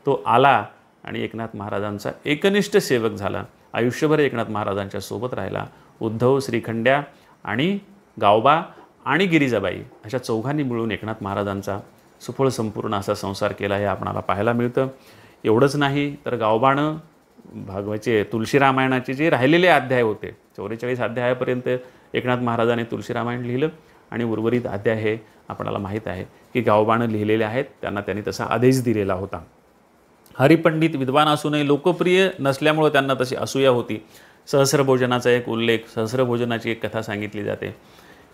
तो आला आणि एकनाथ महाराजांचा एकनिष्ठ सेवक झाला. आयुष्यभर एकनाथ महाराजांच्या सोबत राहिला. उद्धव, श्रीखंड्या आणि गावबा आणि गिरिजाबाई अशा चौघांनी मिळून एकनाथ महाराजांचा सुफळ संपूर्ण असा संसार केला हे आपणाला पाहायला मिळतं. एवढंच नाही तर गावबानं भागवचे तुलसी रामायणाचे जे राहिलेले अध्याय होते 44 अध्यायापर्यंत एकनाथ महाराजांनी तुलसी रामायण लिहिलं आणि उर्वरित अध्याय हे आपल्याला माहीत आहे की गावबानं लिहिलेले आहेत. त्यांनी तसा आदेश दिलेला होता. हरिपंडित विद्वान असूनही लोकप्रिय नसल्यामुळं त्यांना तशी असूया होती. सहस्रभोजनाचा एक उल्लेख, सहस्रभोजनाची एक कथा सांगितली जाते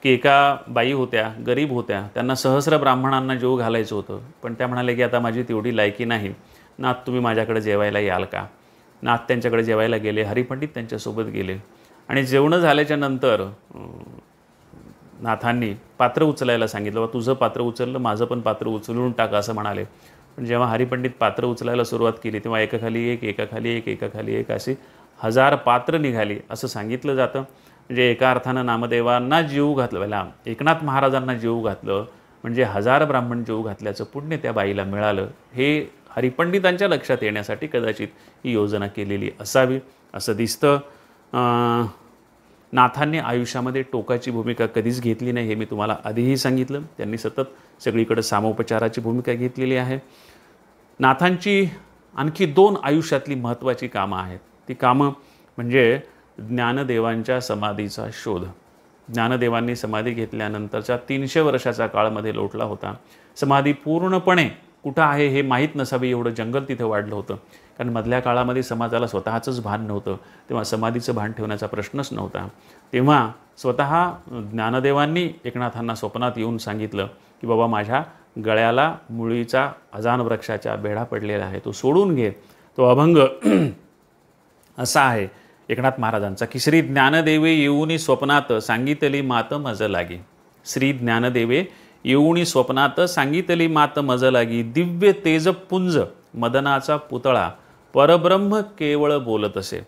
की एका बाई होत्या, गरीब होत्या, त्यांना सहस्र ब्राह्मणांना जेवू घालायचं होतं. पण त्या म्हणाले की आता माझी तेवढी लायकी नाही, नाथ तुम्ही माझ्याकडे जेवायला याल का. नाथ त्यांच्याकडे जेवायला गेले. हरिपंडित त्यांच्यासोबत गेले आणि जेवणं झाल्याच्या नंतर नाथांनी पात्र उचलायला सांगितलं, तुझं पात्र उचललं, माझं पण पात्र उचलून टाक असं म्हणाले. पण जेव्हा हरिपंडित पात्र उचलायला सुरुवात केली तेव्हा एकाखाली एक, एकाखाली एक, एकाखाली एक अशी 1000 पात्र निघाली असं सांगितलं जातं. म्हणजे एका अर्थानं नामदेवांना जीव घातलं, एकनाथ महाराजांना जीव घातलं म्हणजे 1000 ब्राह्मण जीव घातल्याचं पुण्य त्या बाईला मिळालं. हे हरिपंडितांच्या लक्षात येण्यासाठी कदाचित ही योजना केलेली असावी असं दिसतं. नाथांनी आयुष्यामध्ये टोकाची भूमिका कधीच घेतली नाही हे मी तुम्हाला आधीही सांगितलं. त्यांनी सतत सगळीकडे सामोपचाराची भूमिका घेतलेली आहे. नाथांची आणखी 2 आयुष्यातली महत्त्वाची कामं आहेत. ती कामं म्हणजे ज्ञानदेवांच्या समाधीचा शोध. ज्ञानदेवांनी समाधी घेतल्यानंतरच्या 300 वर्षाचा काळामध्ये लोटला होता. समाधी पूर्णपणे कुठं आहे हे माहीत नसावे एवढं जंगल तिथं वाढलं होतं. कारण मधल्या काळामध्ये समाजाला स्वतःचंच भान नव्हतं, तेव्हा समाधीचं भान ठेवण्याचा प्रश्नच नव्हता. तेव्हा स्वतः ज्ञानदेवांनी एकनाथांना स्वप्नात येऊन सांगितलं की बाबा माझ्या गळ्याला मुळीचा अजान वृक्षाच्या बेढा पडलेला आहे, तो सोडून घे. तो अभंग असा आहे एकनाथ महाराजांचा की श्री ज्ञानदेवे येऊनी स्वप्नात सांगितली मात मज लागी. श्री ज्ञानदेवे येऊनी स्वप्नात सांगितली मात मज लागी. दिव्य तेजपुंज मदनाचा पुतळा परब्रह्म केवळ बोलत असे.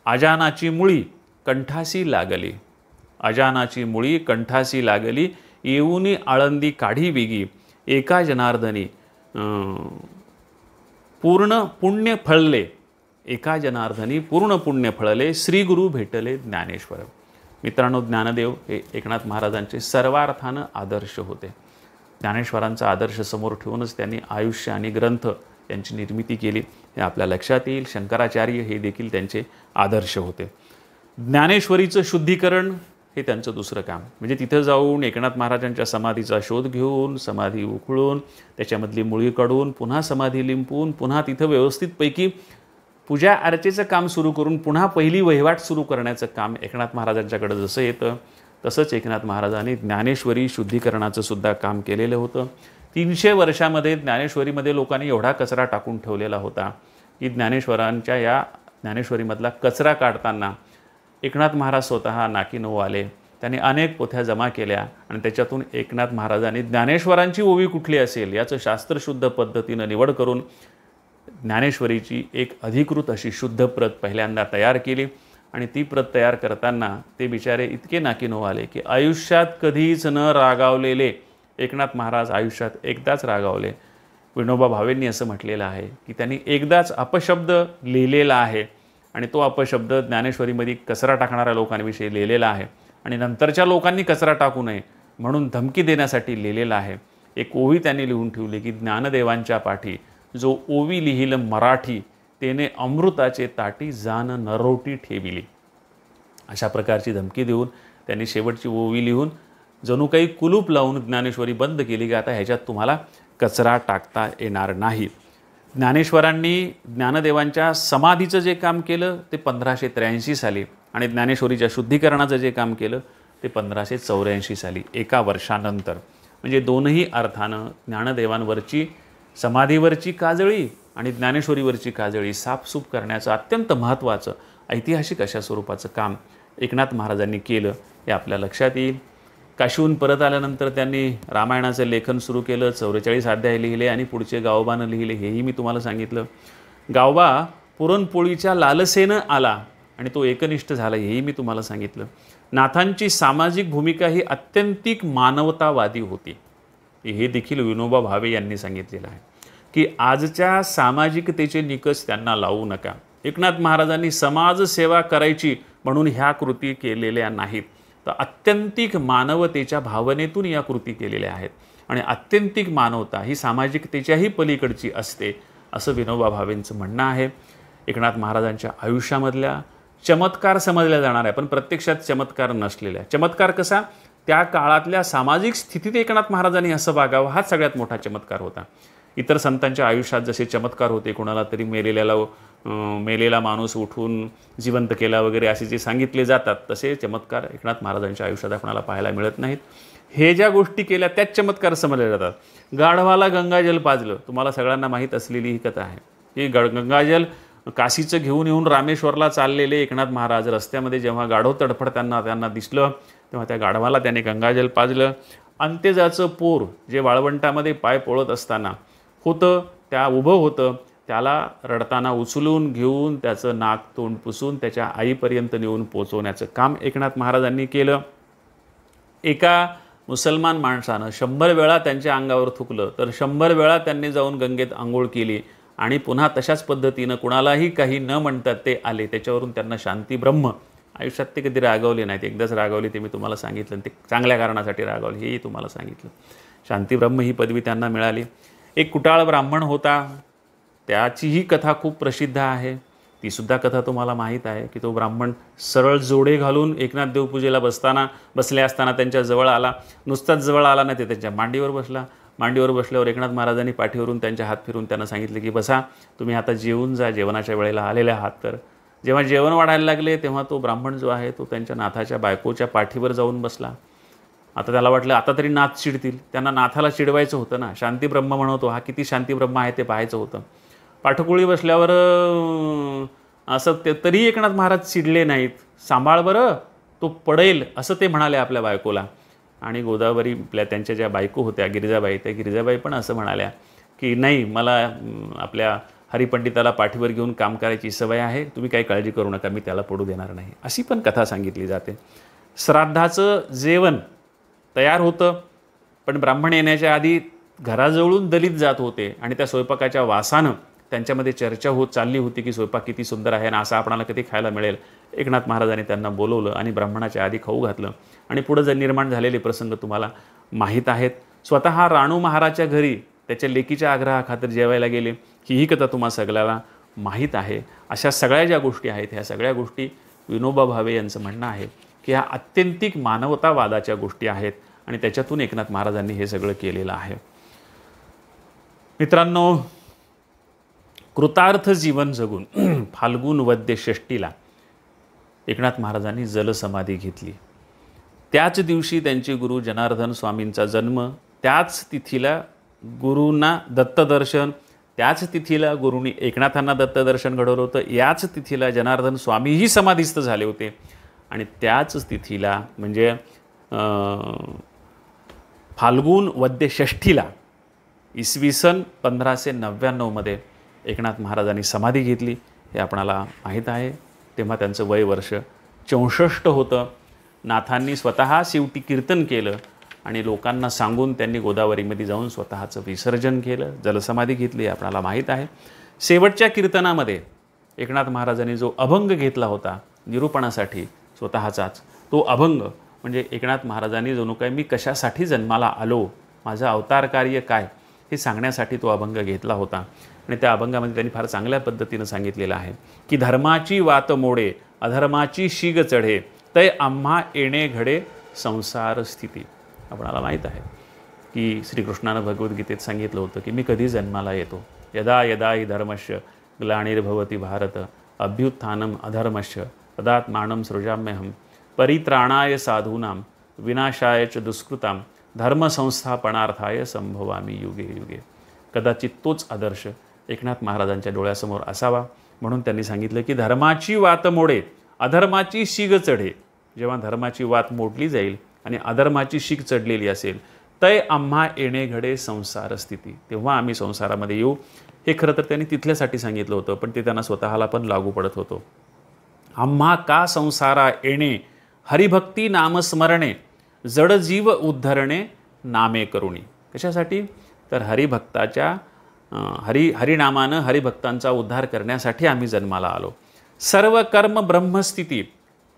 अजानाची मुळी कंठासी लागली. अजानाची मुळी कंठासी लागली. येऊनी आळंदी काढी वेगी. एका जनार्दनी पूर्ण पुण्य फळले. एका जनार्दनी पूर्ण पुण्य फळले. श्री गुरु भेटले ज्ञानेश्वर. मित्रांनो, ज्ञानदेव हे एकनाथ महाराजांचे सर्वार्थानं आदर्श होते. ज्ञानेश्वरांचा आदर्श समोर ठेवूनच त्यांनी आयुष्य आणि ग्रंथ यांची निर्मिती केली हे आपल्या लक्षात येईल. शंकराचार्य हे देखील त्यांचे आदर्श होते. ज्ञानेश्वरीचं शुद्धीकरण हे त्यांचं दुसरं काम. म्हणजे तिथं जाऊन एकनाथ महाराजांच्या समाधीचा शोध घेऊन, समाधी उकळून, त्याच्यामधली मुळी काढून, पुन्हा समाधी लिंपून, पुन्हा तिथं व्यवस्थितपैकी पूजा अर्चेचं काम सुरू करून पुन्हा पहिली वहिवाट सुरू करण्याचं काम एकनाथ महाराजांच्याकडे जसं येतं तसंच एकनाथ महाराजांनी ज्ञानेश्वरी शुद्धीकरणाचं सुद्धा काम केलेलं होतं. 300 वर्षामध्ये ज्ञानेश्वरीमध्ये लोकांनी एवढा कचरा टाकून ठेवलेला होता की ज्ञानेश्वरांच्या या ज्ञानेश्वरीमधला कचरा काढताना एकनाथ महाराज स्वतः नाकीनऊ आले. त्यांनी अनेक पोथ्या जमा केल्या आणि त्याच्यातून एकनाथ महाराजांनी ज्ञानेश्वरांची ओवी कुठली असेल याचं शास्त्रशुद्ध पद्धतीनं निवड करून ज्ञानेश्वरीची एक अधिकृत अशी शुद्ध प्रत पहिल्यांदा तयार केली. आणि ती प्रत तयार करताना ते बिचारे इतके नाकीनऊ आले की आयुष्यात कधीच न रागावलेले एकनाथ महाराज आयुष्यात एकदाच रागावले. विनोबा भावेंनी असं म्हटलेलं आहे की त्यांनी एकदाच अपशब्द लिहिलेला आहे आणि तो अपशब्द ज्ञानेश्वरीमध्ये कचरा टाकणाऱ्या लोकांविषयी लिहिलेला आहे आणि नंतरच्या लोकांनी कचरा टाकू नये म्हणून धमकी देण्यासाठी लिहिलेला आहे. एक ओवी त्यांनी लिहून ठेवली की ज्ञानदेवांच्या पाठी जो ओवी लिहिल मराठी तेने अमृताचे ताटी जान नरोटी ठेविली. अशा प्रकारची धमकी देऊन त्यांनी शेवटची ओवी लिहून जणू काही कुलूप लावून ज्ञानेश्वरी बंद केली की आता ह्याच्यात तुम्हाला कचरा टाकता येणार नाही. ज्ञानेश्वरांनी ज्ञानदेवांच्या समाधीचं जे काम केलं ते 1583 साली आणि ज्ञानेश्वरीच्या शुद्धीकरणाचं जे काम केलं ते 1584 साली, एका वर्षानंतर. म्हणजे दोनही अर्थानं ज्ञानदेवांवरची समाधीवरची काजळी आणि ज्ञानेश्वरीवरची काजळी साफसूफ करण्याचं अत्यंत महत्त्वाचं ऐतिहासिक अशा स्वरूपाचं काम एकनाथ महाराजांनी केलं हे आपल्या लक्षात येईल. काशीहून परत आल्यानंतर त्यांनी रामायणाचं लेखन सुरू केलं. 44 अध्याय लिहिले आणि पुढचे गावोबानं लिहिले हेही मी तुम्हाला सांगितलं. गावोबा पुरणपोळीच्या लालसेनं आला आणि तो एकनिष्ठ झाला हेही मी तुम्हाला सांगितलं. नाथांची सामाजिक भूमिका ही अत्यंतिक मानवतावादी होती हे देखील विनोबा भावे यांनी सांगितलेलं आहे की आजच्या सामाजिकतेचे निकष त्यांना लावू नका. एकनाथ महाराजांनी समाजसेवा करायची म्हणून ह्या कृती केलेल्या नाहीत, तर आत्यंतिक मानवतेच्या भावनेतून या कृती केलेल्या आहेत आणि आत्यंतिक मानवता ही सामाजिकतेच्याही पलीकडची असते असं विनोबा भावेंचं म्हणणं आहे. एकनाथ महाराजांच्या आयुष्यामधल्या चमत्कार समजल्या जाणार आहे पण प्रत्यक्षात चमत्कार नसलेल्या. चमत्कार कसा? त्या काळातल्या सामाजिक स्थितीत एकनाथ महाराजांनी असं वागावं हाच सगळ्यात मोठा चमत्कार होता. इतर संतांच्या आयुष्यात जसे चमत्कार होते, कोणाला तरी मेलेला माणूस उठून जिवंत केला वगैरे असे जे सांगितले जातात तसे चमत्कार एकनाथ महाराजांच्या आयुष्यात आपल्याला पाहायला मिळत नाहीत. हे ज्या गोष्टी केल्या त्याच चमत्कार समजले जातात. गाढवाला गंगाजल पाजलं, तुम्हाला सगळ्यांना माहीत असलेली ही कथा आहे की गंगाजल काशीचं घेऊन येऊन रामेश्वरला चाललेले एकनाथ महाराज रस्त्यामध्ये जेव्हा गाढव तडफडताना त्यांना दिसलं तेव्हा त्या गाढवाला त्याने गंगाजल पाजलं. अंत्यजाचं पोर जे वाळवंटामध्ये पाय पोळत असताना होतं, त्या उभं होतं, त्याला रडताना उचलून घेऊन त्याचं नाक तोंड पुसून त्याच्या आईपर्यंत नेऊन पोचवण्याचं काम एकनाथ महाराजांनी केलं. एका मुसलमान माणसानं 100 वेळा त्यांच्या अंगावर थुकलं तर 100 वेळा त्यांनी जाऊन गंगेत आंघोळ केली आणि पुन्हा तशाच पद्धतीनं कुणालाही काही न म्हणतात ते आले. त्याच्यावरून त्यांना शांती ब्रह्म. आयुष्यात ते कधी रागवले नाहीत, एकदाच रागवली ते मी तुम्हाला सांगितलं, ते चांगल्या कारणासाठी रागवले हेही तुम्हाला सांगितलं. शांती ब्रह्म ही पदवी त्यांना मिळाली. एक कुटाळ ब्राह्मण होता, त्याचीही कथा खूप प्रसिद्ध आहे. तीसुद्धा कथा तुम्हाला माहीत आहे की तो ब्राह्मण सरळ जोडे घालून एकनाथ देवपूजेला बसले असताना त्यांच्या जवळ आला. नुसताच जवळ आला नाही, ते त्यांच्या मांडीवर बसला. मांडीवर बसल्यावर एकनाथ महाराजांनी पाठीवरून त्यांच्या हात फिरून त्यांना सांगितले की बसा, तुम्ही आता जेवून जा, जेवणाच्या वेळेला आलेले आहात. तर जेव्हा जेवण वाढायला लागले तेव्हा तो ब्राह्मण जो आहे तो त्यांच्या नाथाच्या बायकोच्या पाठीवर जाऊन बसला. आता त्याला वाटलं आता तरी नाथ चिडतील, त्यांना नाथाला चिडवायचं होतं ना. शांतीब्रह्म म्हणतो, हा किती शांतीब्रह्म आहे ते पाहायचं होतं. पाठकुळी बसल्यावर असं तरी एकनाथ महाराज चिडले नाहीत. सांभाळ बरं, तो पडेल असं ते म्हणाले आपल्या बायकोला. आणि गोदावरी त्यांच्या ज्या बायको होत्या गिरिजाबाई, त्या गिरिजाबाई पण असं म्हणाल्या की नाही, मला आपल्या हरिपंडिताला पाठीवर घेऊन काम करायची सवय आहे, तुम्ही काही काळजी करू नका, मी त्याला पडू देणार नाही. अशी पण कथा सांगितली जाते. श्राद्धाचं जेवण तयार होतं, पण ब्राह्मण येण्याच्या आधी घराजवळून दलित जात होते आणि त्या स्वयंपाकाच्या वासानं त्यांच्यामध्ये चर्चा होत चालली होती की स्वयंपाक किती सुंदर आहे ना, असं आपणाला कधी खायला मिळेल. एकनाथ महाराजांनी त्यांना बोलवलं आणि ब्राह्मणाच्या आधी खाऊ घातलं. आणि पुढं जर निर्माण झालेले प्रसंग तुम्हाला माहीत आहेत. स्वतः राणू महाराजच्या घरी त्याच्या लेकीच्या आग्रहाखातर जेवायला गेले, हीही कथा तुम्हा सगळ्याला माहीत आहे. अशा सगळ्या ज्या गोष्टी आहेत ह्या सगळ्या गोष्टी विनोबा भावे यांचं म्हणणं आहे की ह्या आत्यंतिक मानवतावादाच्या गोष्टी आहेत आणि त्याच्यातून एकनाथ महाराजांनी हे सगळं केलेलं आहे. मित्रांनो, कृतार्थ जीवन जगून फाल्गुन वद्य षष्टीला एकनाथ महाराजांनी जलसमाधी घेतली. त्याच दिवशी त्यांचे गुरु जनार्दन स्वामींचा जन्म, त्याच तिथीला गुरूंना दत्तदर्शन, त्याच तिथीला गुरूंनी एकनाथांना दत्तदर्शन घडवलं होतं. याच तिथीला जनार्दन स्वामीही समाधीस्थ झाले होते आणि त्याच तिथीला म्हणजे फाल्गुन वद्य षष्ठीला इसवी सन 1599 एकनाथ महाराजांनी समाधी घेतली. हे आपणाला माहीत आहे. तेव्हा त्यांचं वय वर्ष 64 होतं. नाथांनी स्वतः शेवटी कीर्तन केलं आणि लोकांना सांगून त्यांनी गोदावरीमध्ये जाऊन स्वतःचं विसर्जन केलं, जलसमाधी घेतली. आपल्याला माहीत आहे. शेवटच्या कीर्तनामध्ये एकनाथ महाराजांनी जो अभंग घेतला होता निरूपणासाठी स्वतःचाच, तो अभंग म्हणजे एकनाथ महाराजांनी जणू काय मी कशासाठी जन्माला आलो, माझं अवतार कार्य काय, हे सांगण्यासाठी तो अभंग घेतला होता. आणि त्या अभंगामध्ये त्यांनी फार चांगल्या पद्धतीनं सांगितलेलं आहे की धर्माची वात मोडे, अधर्माची शीग चढे, तै आम्हा येणे घडे संसार स्थिती. आपणाला माहीत आहे की श्रीकृष्णानं भगवद्गीतेत सांगितलं होतं की मी कधी जन्माला येतो. यदा यदा हि धर्मस्य ग्लानिर्भवती भारत अभ्युत्थानम अधर्मस्य तदात्मानं सृजाम्यहं परित्राणाय साधूनां विनाशाय च दुष्कृतां धर्मसंस्थापनार्थाय संभवामी युगे युगे. कदाचित तोच आदर्श एकनाथ महाराजांच्या डोळ्यासमोर असावा म्हणून त्यांनी सांगितलं की धर्माची वात मोडे, अधर्माची शीग चढे. जेव्हा धर्माची वात मोडली जाईल आणि अधर्माची शीग चढलेली असेल, तै आम्हा येणे घडे संसार स्थिती, तेव्हा आम्ही संसारामध्ये येऊ. हे खरं तर त्यांनी तिथल्यासाठी सांगितलं होतं, पण ते त्यांना स्वतःला पण लागू पडत होतं. आम्हा का संसारा येणे, हरिभक्ती नामस्मरणे, जड जीव उद्धरणे नामे करुणी. कशासाठी? तर हरिभक्ताच्या हरिनामानं हरिभक्तांचा उद्धार करण्यासाठी आम्ही जन्माला आलो. सर्व कर्म ब्रह्मस्थिती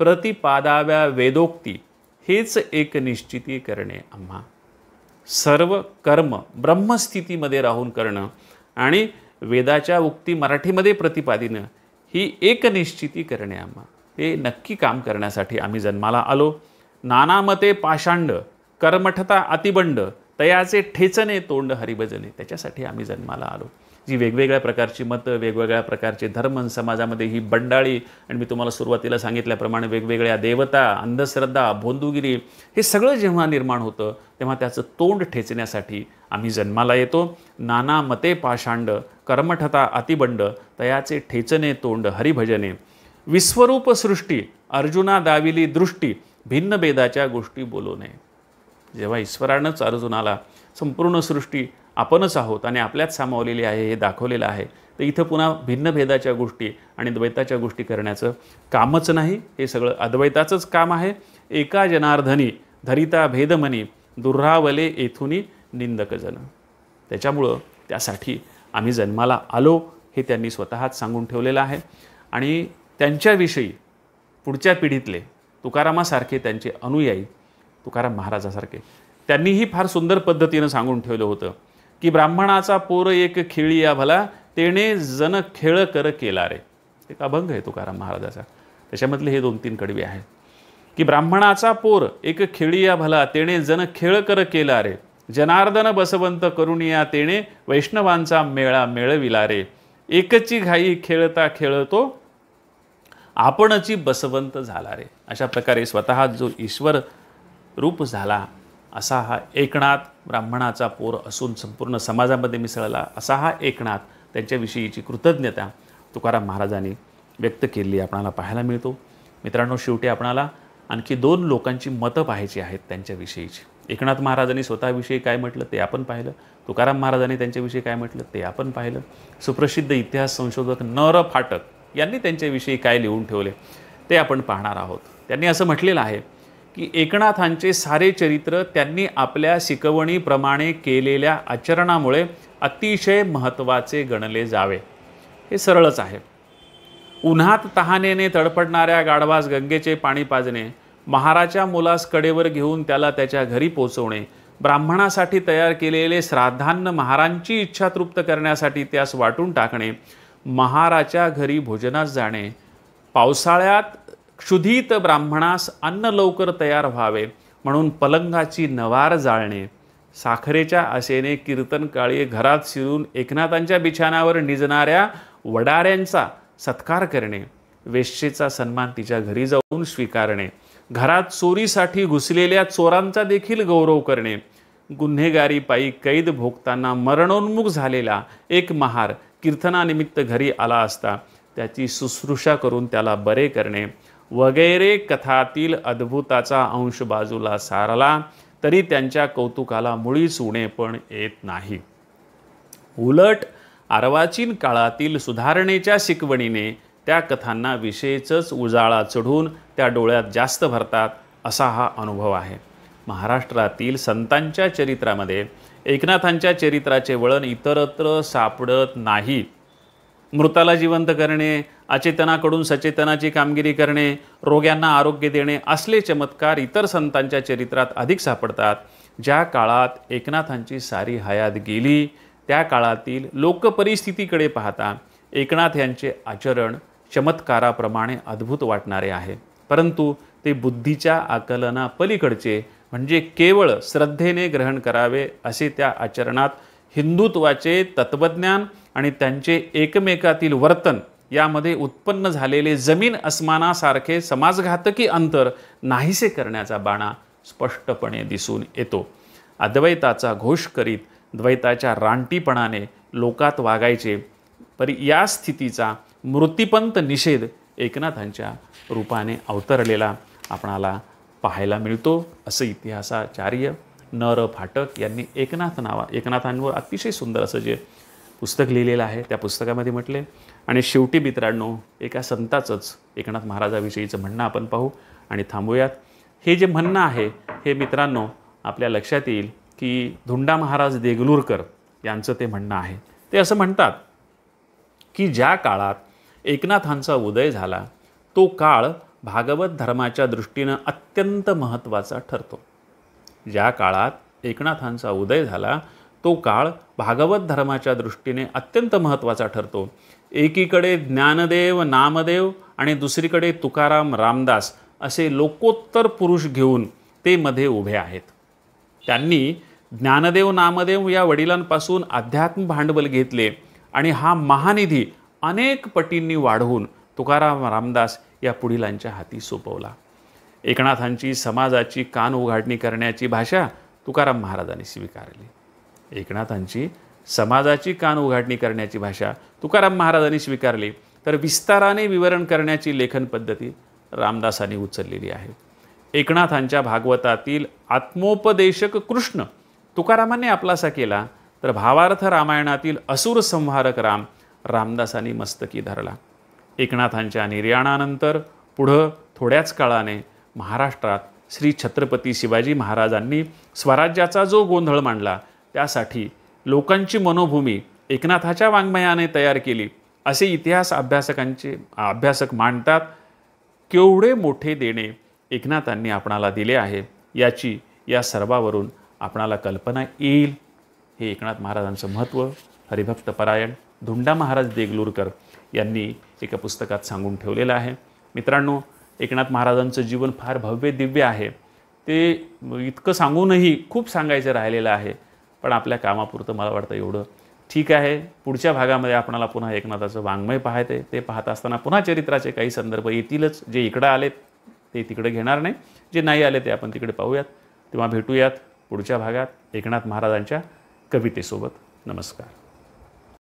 प्रतिपादाव्या वेदोक्ती, हेच एक निश्चिती करणे आम्हा. सर्व कर्म ब्रह्मस्थितीमध्ये राहून करणं आणि वेदाच्या उक्ती मराठीमध्ये प्रतिपादिनं ही एक निश्चिती करणे आम्हा. हे नक्की काम करण्यासाठी आम्ही जन्माला आलो. नानामते पाषांड, कर्मठता अतिबंड, तयाचे ठेचणे तोंड हरिभजने, त्याच्यासाठी आम्ही जन्माला आलो. जी वेगवेगळ्या प्रकारची मतं, वेगवेगळ्या प्रकारचे धर्म समाजामध्ये ही बंडाळी, आणि मी तुम्हाला सुरुवातीला सांगितल्याप्रमाणे वेगवेगळ्या देवता, अंधश्रद्धा, भोंदूगिरी, हे सगळं जेव्हा निर्माण होतं तेव्हा त्याचं तोंड ठेचण्यासाठी आम्ही जन्माला येतो. नाना मते पाषांड, कर्मठता अतिबंड, तयाचे ठेचणे तोंड हरिभजने. विश्वरूप सृष्टी अर्जुना दाविली दृष्टी, भिन्न भेदाच्या गोष्टी बोलू नये. जेव्हा ईश्वरानंच अर्जुनाला संपूर्ण सृष्टी आपणच आहोत आणि आपल्यात सामावलेली आहे हे दाखवलेलं आहे, तर इथं पुन्हा भिन्न भेदाच्या गोष्टी आणि द्वैताच्या गोष्टी करण्याचं कामच नाही. हे सगळं अद्वैताचंच काम आहे. एका जनार्दनी धरिता भेदमनी दुर्रावले येथुनी निंदकजन. त्याच्यामुळं त्यासाठी आम्ही जन्माला आलो हे त्यांनी स्वतःच सांगून ठेवलेलं आहे. आणि त्यांच्याविषयी पुढच्या पिढीतले तुकारामासारखे त्यांचे अनुयायी, तुकाराम महाराजासारखे, त्यांनीही फार सुंदर पद्धतीनं सांगून ठेवलं होतं की ब्राह्मणाचा पोर एक खेळिया भला तेणे जन खेळ कर केला रे. एक अभंग आहे तुकाराम महाराजाचा, त्याच्यामधले हे 2-3 कडवे आहेत की ब्राह्मणाचा पोर एक खेळिया भला तेणे जन खेळ कर केला रे, जनार्दन बसवंत करुणिया तेणे वैष्णवांचा मेळा मेळविला रे, एकची घाई खेळता खेळतो आपणची बसवंत झाला रे. अशा प्रकारे स्वतः जो ईश्वर रूप झाला असा हा एकनाथ, ब्राह्मणाचा पोर असून संपूर्ण समाजामध्ये मिसळला असा हा एकनाथ, त्यांच्याविषयीची कृतज्ञता तुकाराम महाराजांनी व्यक्त केलेली आपणाला पाहायला मिळतो. मित्रांनो, शेवटी आपणाला आणखी 2 लोकांची मतं पाहायची आहेत त्यांच्याविषयीची. एकनाथ महाराजांनी स्वतःविषयी काय म्हटलं ते आपण पाहिलं, तुकाराम महाराजांनी त्यांच्याविषयी काय म्हटलं ते आपण पाहिलं. सुप्रसिद्ध इतिहास संशोधक न. र. फाटक यांनी त्यांच्याविषयी काय लिहून ठेवले ते आपण पाहणार आहोत. त्यांनी असं म्हटलेलं आहे की एकनाथांचे सारे चरित्र त्यांनी आपल्या शिकवणीप्रमाणे केलेल्या आचरणामुळे अतिशय महत्त्वाचे गणले जावे. हे सरळच आहे. उन्हात तहानेने तडपडणाऱ्या गाढवास गंगेचे पाणी पाजणे, महाराच्या मुलास कडेवर घेऊन त्याला त्याच्या घरी पोचवणे, ब्राह्मणासाठी तयार केलेले श्राद्धान्न महारांची इच्छा तृप्त करण्यासाठी त्यास वाटून टाकणे, महाराच्या घरी भोजनास जाणे, पावसाळ्यात क्षुधित ब्राह्मणास अन्न लवकर तयार व्हावे म्हणून पलंगाची नवार जाळणे, साखरेच्या आशेने कीर्तनकाळी घरात शिरून एकनाथांच्या बिछाण्यावर निजणाऱ्या वडाऱ्यांचा सत्कार करणे, वेश्येचा सन्मान तिच्या घरी जाऊन स्वीकारणे, घरात चोरीसाठी घुसलेल्या चोरांचा देखील गौरव करणे, गुन्हेगारी पायी कैद भोगताना मरणोन्मुख झालेला एक महार कीर्तनानिमित्त घरी आला असता त्याची शुश्रूषा करून त्याला बरे करणे वगैरे कथातील अद्भुताचा अंश बाजूला सारला तरी त्यांच्या कौतुकाला मुळीच उणे पण येत नाही. उलट अर्वाचीन काळातील सुधारणेच्या शिकवणीने त्या कथांना विशेषच उजाळा चढून त्या डोळ्यात जास्त भरतात असा हा अनुभव आहे. महाराष्ट्रातील संतांच्या चरित्रामध्ये एकनाथांच्या चरित्राचे वळण इतरत्र सापडत नाही. मृताला जिवंत करणे, अचेतनाकडून सचेतनाची कामगिरी करणे, रोग्यांना आरोग्य देणे असले चमत्कार इतर संतांच्या चरित्रात अधिक सापडतात. ज्या काळात एकनाथांची सारी हयात गेली त्या काळातील लोकपरिस्थितीकडे पाहता एकनाथ यांचे आचरण चमत्काराप्रमाणे अद्भुत वाटणारे आहे, परंतु ते बुद्धीच्या आकलना पलीकडचे म्हणजे केवळ श्रद्धेने ग्रहण करावे असे त्या आचरणात हिंदुत्वाचे तत्त्वज्ञान आणि त्यांचे एकमेकातील वर्तन यामध्ये उत्पन्न झालेले जमीन अस्मानासारखे समाजघातकी अंतर नाहीसे करण्याचा बाणा स्पष्टपणे दिसून येतो. अद्वैताचा घोष करीत द्वैताच्या रानटीपणाने लोकात वागायचे परी या स्थितीचा मृत्यूपंत निषेध एकनाथांच्या रूपाने अवतरलेला आपणाला पाहायला मिळतो असं इतिहासाचार्य न. र. फाटक यांनी एकनाथांवर अतिशय सुंदर असं जे पुस्तक लिहिलेलं आहे त्या पुस्तकामध्ये म्हटले. आणि शेवटी मित्रांनो एका संताचंच एकनाथ महाराजाविषयीचं म्हणणं आपण पाहू आणि थांबूयात. हे जे म्हणणं आहे हे मित्रांनो आपल्या लक्षात येईल की धुंडा महाराज देगलूरकर यांचं ते म्हणणं आहे. ते असं म्हणतात की ज्या काळात एकनाथांचा उदय झाला तो काळ भागवत धर्माच्या दृष्टीनं अत्यंत महत्त्वाचा ठरतो. ज्या काळात एकनाथांचा उदय झाला तो काळ भागवत धर्माच्या दृष्टीने अत्यंत महत्त्वाचा ठरतो. एकीकडे ज्ञानदेव नामदेव आणि दुसरीकडे तुकाराम रामदास असे लोकोत्तर पुरुष घेऊन ते मध्ये उभे आहेत. त्यांनी ज्ञानदेव नामदेव या वडिलांपासून अध्यात्म भांडवल घेतले आणि हा महानिधी अनेक पटींनी वाढवून तुकाराम रामदास या पुढीलांच्या हाती सोपवला. एकनाथांची समाजाची कान उघाडणी करण्याची भाषा तुकाराम महाराजांनी स्वीकारली. एकनाथांची समाजाची कान उघाडणी करण्याची भाषा तुकाराम महाराजांनी स्वीकारली तर विस्ताराने विवरण करण्याची लेखन पद्धती रामदासांनी उचललेली आहे. एकनाथांच्या भागवतातील आत्मोपदेशक कृष्ण तुकारामांनी आपलासा केला, तर भावार्थ रामायणातील असुर संहारक राम रामदासांनी मस्तकी धरला. एकनाथांच्या निर्याणानंतर पुढं थोड्याच काळाने महाराष्ट्रात श्री छत्रपती शिवाजी महाराजांनी स्वराज्याचा जो गोंधळ मांडला, त्यासाठी लोकांची मनोभूमी एकनाथाच्या वाङ्मयाने तयार केली, असे इतिहास अभ्यासक मांडतात. केवढे मोठे देणे एकनाथांनी आपणाला दिले आहे, याची या सर्वावरून आपणाला कल्पना येईल. हे एकनाथ महाराजांचं महत्त्व हरिभक्त परायण धुंडा महाराज देगलूरकर यांनी एका पुस्तकात सांगून ठेवलेलं आहे. मित्रांनो, एकनाथ महाराजांचं जीवन फार भव्य दिव्य आहे. ते इतकं सांगूनही खूप सांगायचं राहिलेलं आहे, पण आपल्या कामापुरतं मला वाटतं एवढं ठीक आहे. पुढच्या भागामध्ये आपणाला पुन्हा एकनाथाचं वाङ्मय पाहायचं. ते पाहत असताना पुन्हा चरित्राचे काही संदर्भ येतीलच. जे इकडं आलेत ते तिकडे घेणार नाही, जे नाही आले ते आपण तिकडे पाहूयात. तेव्हा भेटूयात पुढच्या भागात एकनाथ महाराजांच्या कवितेसोबत. नमस्कार.